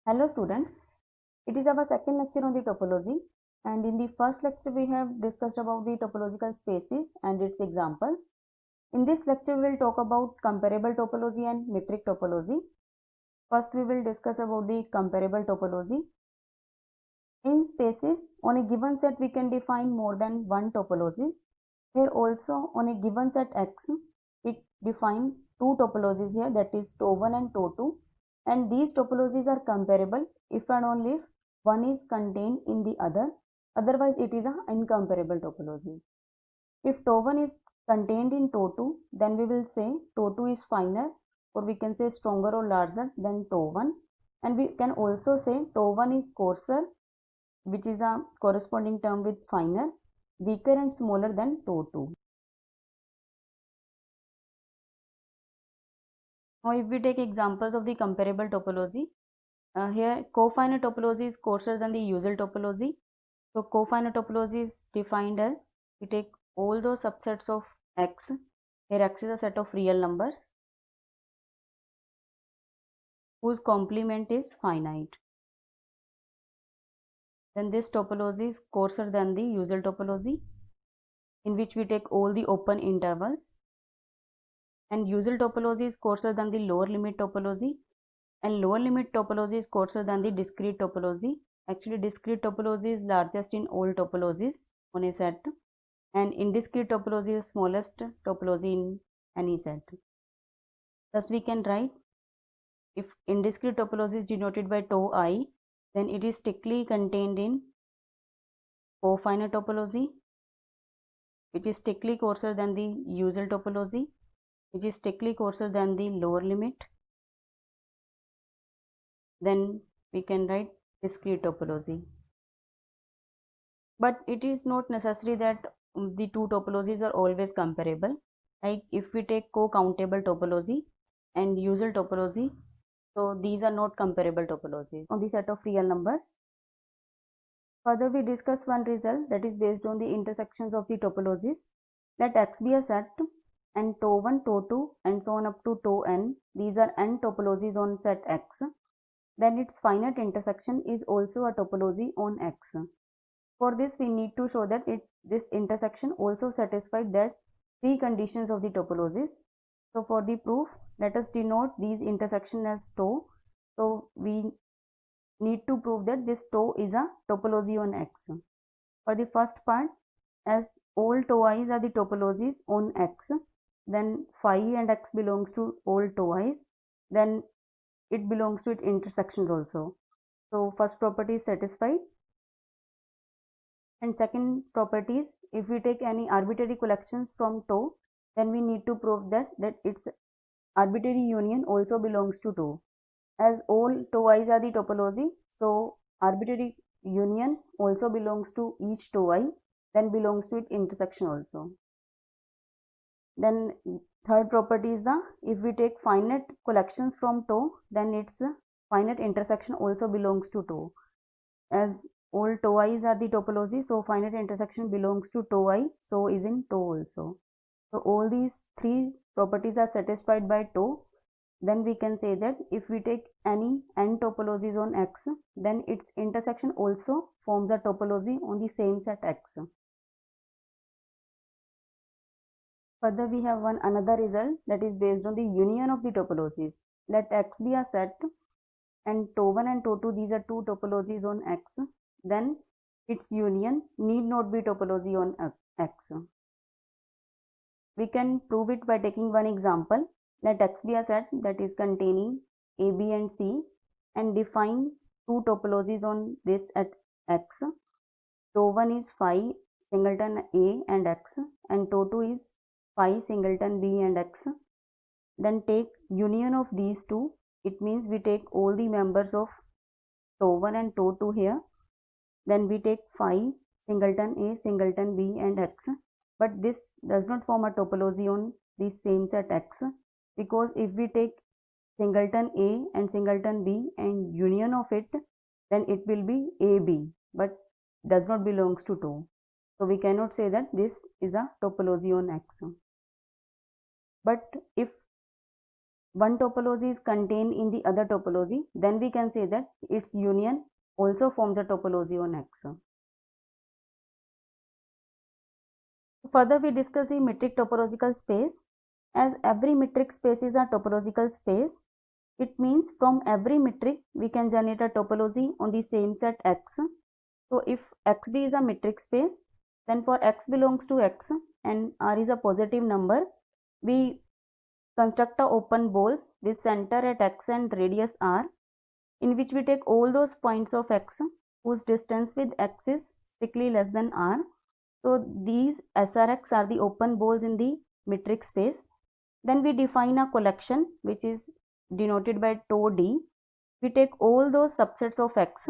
Hello students, it is our second lecture on the topology, and in the first lecture we have discussed about the topological spaces and its examples. In this lecture we will talk about comparable topology and metric topology. First we will discuss about the comparable topology. In spaces, on a given set we can define more than one topologies. Here also on a given set X, we define two topologies here, that is TO1 and TO2, and these topologies are comparable if and only if one is contained in the other, otherwise it is an incomparable topology. If TO1 is contained in TO2, then we will say TO2 is finer, or we can say stronger or larger than TO1, and we can also say TO1 is coarser, which is a corresponding term with finer, weaker and smaller than TO2. Now if we take examples of the comparable topology, here cofinite topology is coarser than the usual topology. So cofinite topology is defined as, we take all those subsets of X, here X is a set of real numbers whose complement is finite. Then this topology is coarser than the usual topology, in which we take all the open intervals, and usual topology is coarser than the lower limit topology, and lower limit topology is coarser than the discrete topology. Actually discrete topology is largest in all topologies on a set, and indiscrete topology is smallest topology in any set. Thus we can write, if indiscrete topology is denoted by tau I, then it is strictly contained in cofinite topology, which is strictly coarser than the usual topology, which is strictly coarser than the lower limit. Then we can write discrete topology. But it is not necessary that the two topologies are always comparable. Like if we take co-countable topology and usual topology, so these are not comparable topologies on the set of real numbers. Further, we discuss one result that is based on the intersections of the topologies. Let X be a set, and TO1, TO2 and so on up to TOn, these are n topologies on set X. Then its finite intersection is also a topology on X. For this we need to show that this intersection also satisfied that three conditions of the topologies. So for the proof, let us denote these intersection as TO. So we need to prove that this TO is a topology on X. For the first part, as all TOIs are the topologies on X, then phi and X belongs to all TOIs, then it belongs to its intersections also. So first property is satisfied. And second property is, if we take any arbitrary collections from TO, then we need to prove that its arbitrary union also belongs to TO. As all TOIs are the topology, so arbitrary union also belongs to each TOI, then belongs to its intersection also. Then third property is if we take finite collections from TO, then its finite intersection also belongs to TO. As all TOIs are the topology, so finite intersection belongs to TOI, so is in TO also. So all these three properties are satisfied by TO. Then we can say that if we take any n topologies on X, then its intersection also forms a topology on the same set X. Further, we have another result that is based on the union of the topologies. Let X be a set, and TO1 and TO2, these are two topologies on X, then its union need not be topology on X. We can prove it by taking one example. Let X be a set that is containing A, B and C, and define two topologies on this at X. TO1 is phi singleton A and X, and TO2 is phi singleton B and X. Then take union of these two. It means we take all the members of TO1 and TO2 here. Then we take phi singleton A, singleton B and X. But this does not form a topology on the same set X, because if we take singleton A and singleton B and union of it, then it will be AB, but does not belongs to TO. So we cannot say that this is a topology on X. But if one topology is contained in the other topology, then we can say that its union also forms a topology on X. Further, we discuss the metric topological space. As every metric space is a topological space, it means from every metric we can generate a topology on the same set X. So if XD is a metric space, then for X belongs to X and R is a positive number, we construct a open balls with center at X and radius R, in which we take all those points of X whose distance with X is strictly less than R. So these SRX are the open balls in the metric space. Then we define a collection which is denoted by tau D. We take all those subsets of X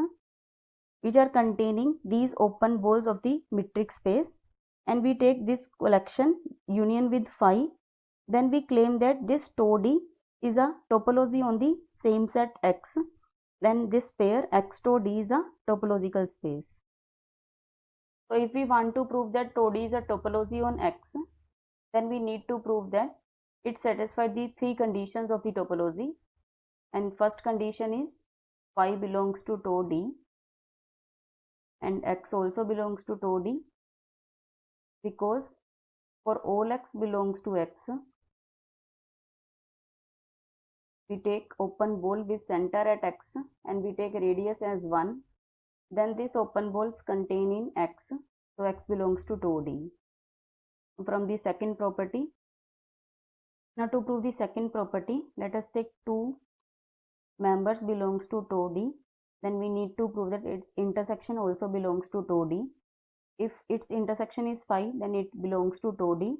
which are containing these open balls of the metric space, and we take this collection union with phi. Then we claim that this tau D is a topology on the same set X. Then this pair X tau D is a topological space. So if we want to prove that tau D is a topology on X, then we need to prove that it satisfies the three conditions of the topology. And first condition is phi belongs to tau D and X also belongs to tau D, because for all X belongs to X, we take open ball with center at X and we take radius as 1. Then this open balls contain in X, so X belongs to tau D. From the second property, now to prove the second property, let us take two members belongs to tau D. Then we need to prove that its intersection also belongs to tau D. If its intersection is phi, then it belongs to tau D.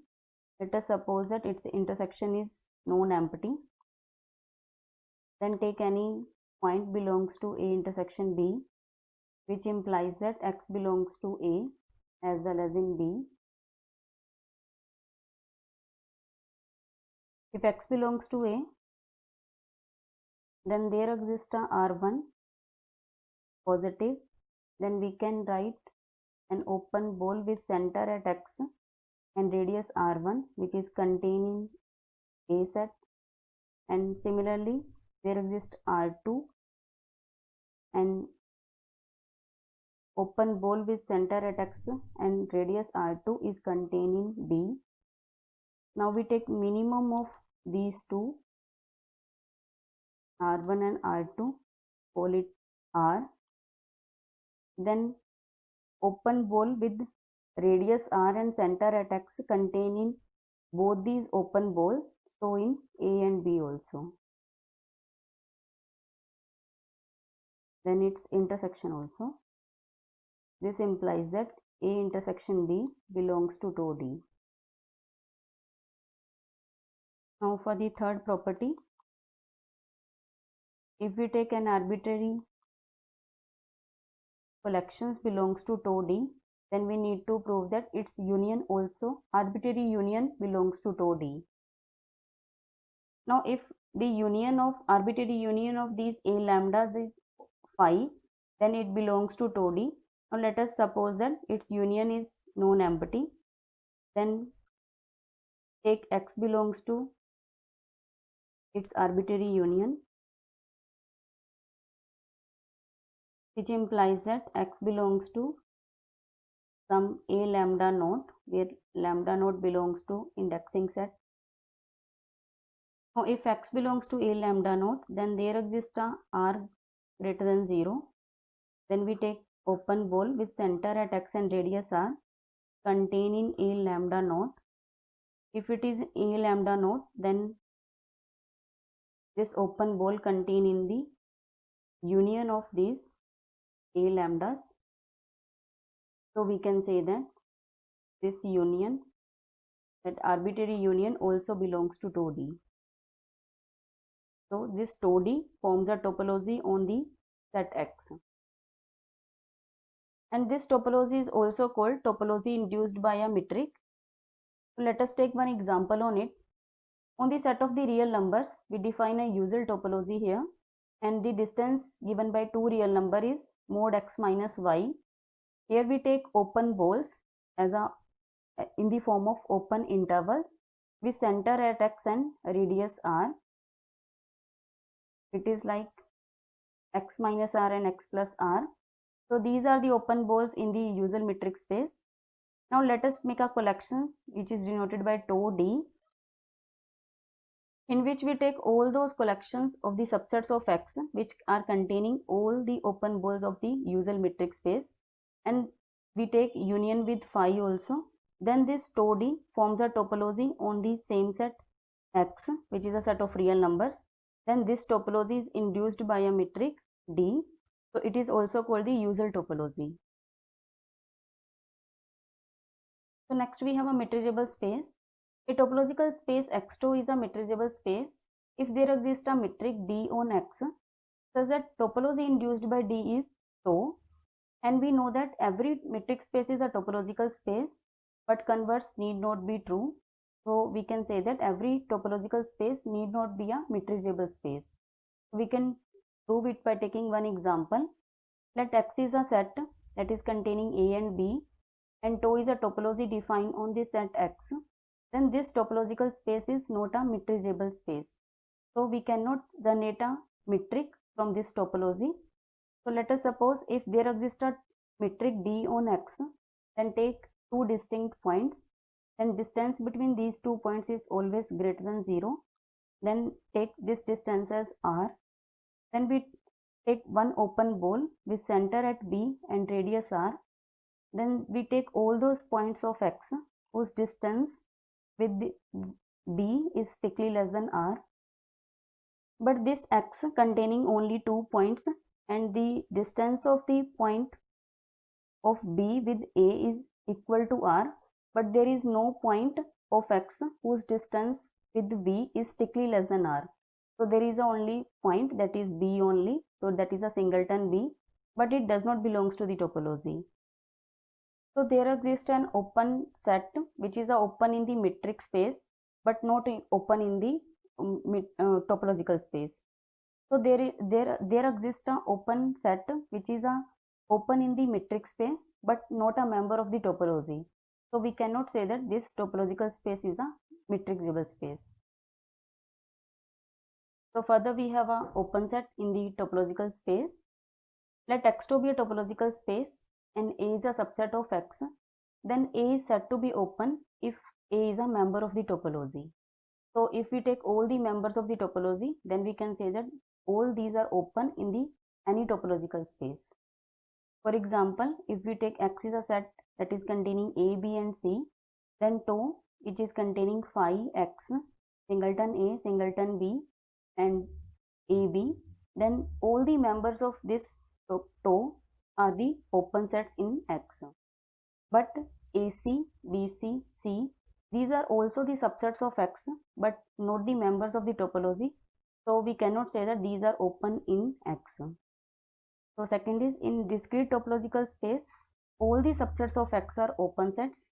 Let us suppose that its intersection is non-empty. Then take any point belongs to A intersection B, which implies that X belongs to A as well as in B. If X belongs to A, then there exists a R1 positive. Then we can write an open ball with center at X and radius R1, which is contained in A set. And similarly, there exists R2 and open ball with center at X and radius R2 is contained in B. Now we take minimum of these two, R1 and R2, call it R. Then open ball with radius R and center at X containing both these open balls, so in A and B also. Then its intersection also. This implies that A intersection B belongs to tau D. Now for the third property, if we take an arbitrary collections belongs to tau D, then we need to prove that its union also, arbitrary union belongs to tau D. Now if the union of arbitrary union of these A lambdas is phi, then it belongs to tau D. Now let us suppose that its union is non-empty. Then take X belongs to its arbitrary union, which implies that X belongs to some A lambda naught, where lambda naught belongs to indexing set. Now if X belongs to A lambda naught, then there exists a R greater than 0. Then we take open ball with center at X and radius R containing A lambda naught. If it is A lambda naught, then this open ball contain in the union of these A lambdas. So we can say that this union, that arbitrary union also belongs to tau D. So this tau D forms a topology on the set X. And this topology is also called topology induced by a metric. So let us take one example on it. On the set of the real numbers, we define a usual topology here, and the distance given by two real number is mod x minus y. Here we take open balls as in the form of open intervals with center at X and radius R. it is like x minus r and x plus r. So these are the open balls in the usual metric space. Now let us make a collection which is denoted by tau d, in which we take all those collections of the subsets of x which are containing all the open balls of the usual metric space, and we take union with phi also. Then this tau d forms a topology on the same set x, which is a set of real numbers. Then this topology is induced by a metric d, so it is also called the usual topology. So next we have a metriable space. A topological space X tau is a metriable space if there exists a metric D on X, such that topology induced by D is tau, and we know that every metric space is a topological space, but converse need not be true. So we can say that every topological space need not be a metriable space. We can prove it by taking one example. Let X is a set that is containing A and B, and tau is a topology defined on this set X. Then this topological space is not a metriable space. So we cannot generate a metric from this topology. So let us suppose if there exists a metric D on X, then take two distinct points, then distance between these 2 points is always greater than 0. Then take this distance as r. Then we take one open ball with center at B and radius r. Then we take all those points of X whose distance with the B is strictly less than r, but this X containing only 2 points, and the distance of the point of B with A is equal to r, but there is no point of X whose distance with B is strictly less than r. So there is only point, that is B only, so that is a singleton B, but it does not belongs to the topology. So there exists an open set which is open in the metric space but not open in the topological space. So there exists an open set which is open in the metric space but not a member of the topology. So we cannot say that this topological space is a metriable space. So further we have an open set in the topological space. Let X tau be a topological space and A is a subset of X, then A is said to be open if A is a member of the topology. So if we take all the members of the topology, then we can say that all these are open in the any topological space. For example, if we take X is a set that is containing A, B and C, then tau which is containing phi X, singleton A, singleton B and AB, then all the members of this tau are the open sets in X. But AC, BC, C, these are also the subsets of X but not the members of the topology. So we cannot say that these are open in X. So second is, in discrete topological space, all the subsets of X are open sets,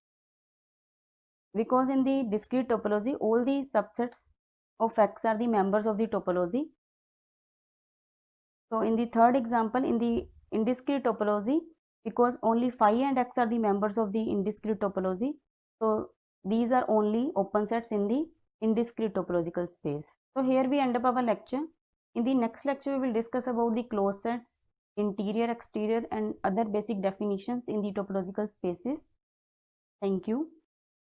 because in the discrete topology all the subsets of X are the members of the topology. So in the third example, in the indiscrete topology, because only phi and X are the members of the indiscrete topology, so these are only open sets in the indiscrete topological space. So here we end up our lecture. In the next lecture we will discuss about the closed sets, interior, exterior and other basic definitions in the topological spaces. Thank you.